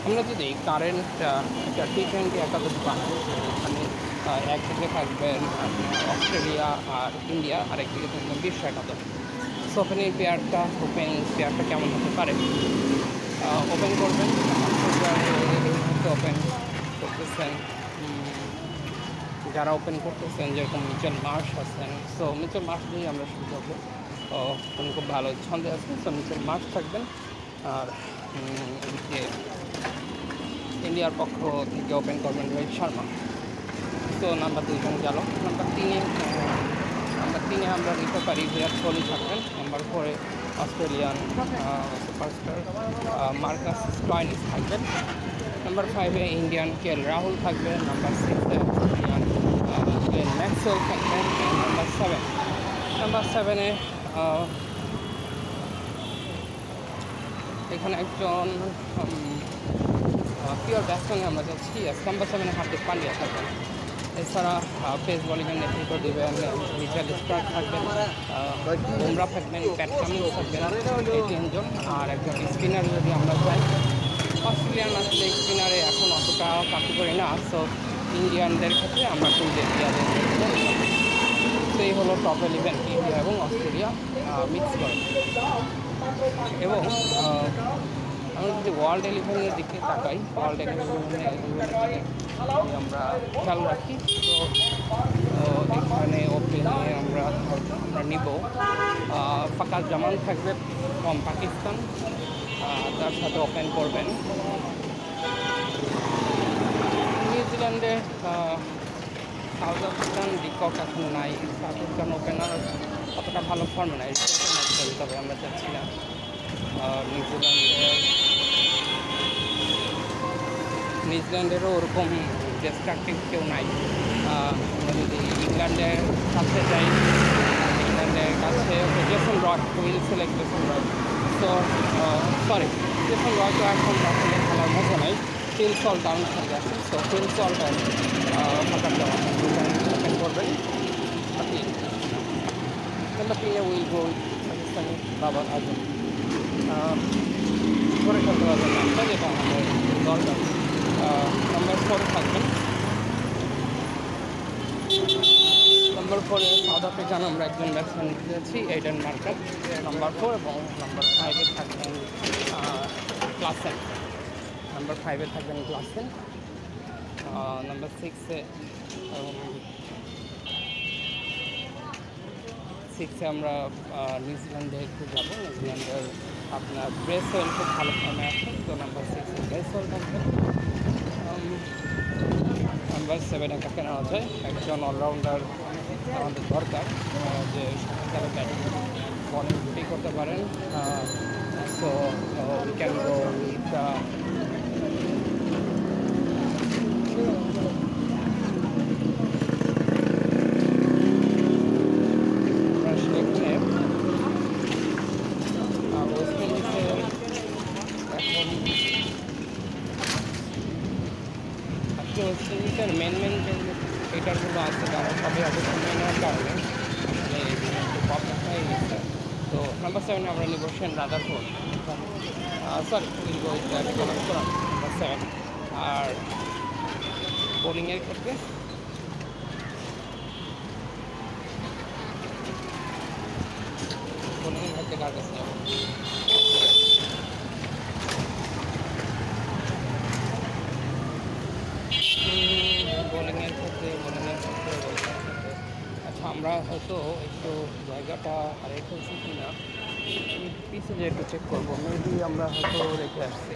আমরা যদি কারেন্ট একটা T20 একাদশ বানাই, এখানে একদিকে থাকবেন আপনার অস্ট্রেলিয়া আর ইন্ডিয়া, আরেকদিকে থাকবেন বিশ্ব একাদশ। সো ওপেনিং পেয়ারটা কেমন হতে পারে? ওপেন করবেন ওপেন করতেছেন যারা ওপেন করতেছেন, যেরকম মিচেল মার্শ আছেন। সো মিচেল মার্শ দিয়ে আমরা শুরু করবো। উনি খুব ভালো ছন্দে আছেন, সো মিচেল মার্শ থাকবেন। আর এদিকে ইন্ডিয়ার পক্ষ থেকে ওপেন করবেন রোহিত শর্মা। তো নাম্বার 2 জন গেল। নাম্বার তিনে আমরা নিতে পারি বিরাট কোহলি থাকবেন। নাম্বার 4-এ অস্ট্রেলিয়ান সুপারস্টার মার্কাস স্টয়নিস থাকবেন। নাম্বার 5-এ ইন্ডিয়ান KL রাহুল থাকবেন। নাম্বার 6-এ অস্ট্রেলিয়ান গ্লেন ম্যাক্সওয়েল থাকবেন। নাম্বার 7-এ এখানে একজন পিওর ব্যাটসম্যানে আমরা যাচ্ছি। নাম্বার 7-এ হার্দিক পান্ডিয়া থাকবেন। এছাড়া পেস বোলিংয়ের নেতৃত্ব দেবেন মিচেল স্টার্ক থাকবেন, বুমরা থাকবেন, প্যাট কামিন্স থাকবেন, এই 3 জন। আর একজন স্পিনার যদি আমরা যাই, অস্ট্রেলিয়ান আসলে স্পিনারে এখন অতটা কার্যকরী না। সো ইন্ডিয়ানদের ক্ষেত্রে আমরা টুলদের প্লেয়ারদের তো এই হলো টপ 11 ইন্ডিয়া এবং অস্ট্রেলিয়া মিক্স করে। এবং আমরা যদি ওয়ার্ল্ড ইলেভেনের দিকে তাকাই, ওয়ার্ল্ড ইলেভেনে আমরা খেয়াল রাখি। তো এখানে ওপেনে আমরা নিব ফাকার জামান থাকবে ফ্রম পাকিস্তান, তার সাথে ওপেন করবেন নিউজিল্যান্ডে সাউথ আফ্রিকান ডিকক এখন নাই। সাউথ আফ্রিকান ওপেনার অতটা ভালো ফর্মে নাই, তবে আমরা চাচ্ছি না। নিউজিল্যান্ডেরও ওরকম ডিস্ট্রাকটিভ কেউ নাই। আমরা যদি ইংল্যান্ডের কাছে যাই, ইংল্যান্ডের কাছে Jason Roy will select Jason Roy. তো জেসন রয় তো এখন আসলে খেলার মতো নাই। ফিল সল্ট ডাউন থেকে আসে। সো ফিল সল্ট ফাঁকার দেওয়া ওপেন করবেন। নাম্বার 3-এ উইল গো পাকিস্তানি বাবার আজম করে খেলতে পারবেন নামটা, যেটা আমাদের দরকার। নাম্বার 4-এ থাকবেন। নাম্বার 4-এ সাউথ আফ্রিকান আমরা একজন ব্যাটসম্যান দিয়েছি, এইডেন মার্কার, নাম্বার 4। এবং নাম্বার 5-এ থাকবেন ক্লাসেন। নাম্বার 5-এ থাকবেন ক্লাসেন। নাম্বার 6-এ আমরা নিউজিল্যান্ডে একটু যাবো। নিউজিল্যান্ডের আপনার ব্রেসওয়েল খুব ভালো ফর্মে আছেন। তো নাম্বার 6-এ ব্রেসওয়েল থাকবেন। নাম্বার 7-এ কাকে নেওয়া যায়? একজন অলরাউন্ডার আমাদের দরকার, যে সাথে ব্যাটিং বলিং দুটি করতে পারেন। So we can go with West ইন্ডিজের মেন ক্রিকেটারগুলো আছে, তারা সবাই অবস্থান নেওয়ার কারণে একটু প্রবলেম হয়ে গেছে। তো নাম্বার 7-এ আমরা নিব শেন রাদারফোর্ড, নাম্বার 7। আর বোলিংয়ের ক্ষেত্রে কার কাছে যাবো? বোলিংয়ের ক্ষেত্রে আচ্ছা, আমরা হয়তো একটু জায়গাটা হারিয়ে ফেলছি কিনা, পিছিয়ে একটু চেক করবো। মেবি আমরা হয়তো রেখে আসছি।